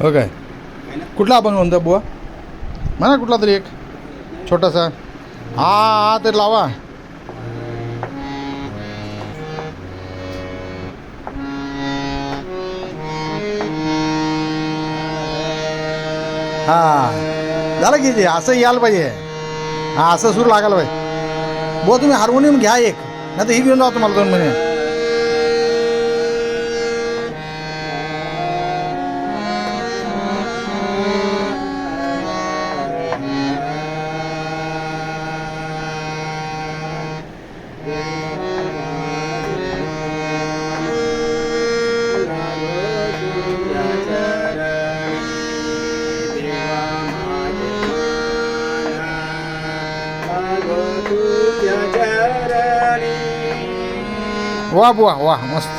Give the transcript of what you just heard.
हो काय कुठला अभंग म्हणतो बुवा म्हणा कुठला तरी एक छोटासा हा हा तरी लावा हा झालं की ते असं यायला पाहिजे हा असं सूर लागायला पाहिजे बुवा तुम्ही हार्मोनियम घ्या एक नाही तर ही घेऊन जाऊ तुम्हाला 2 महिने वाह बुवा वाह मस्त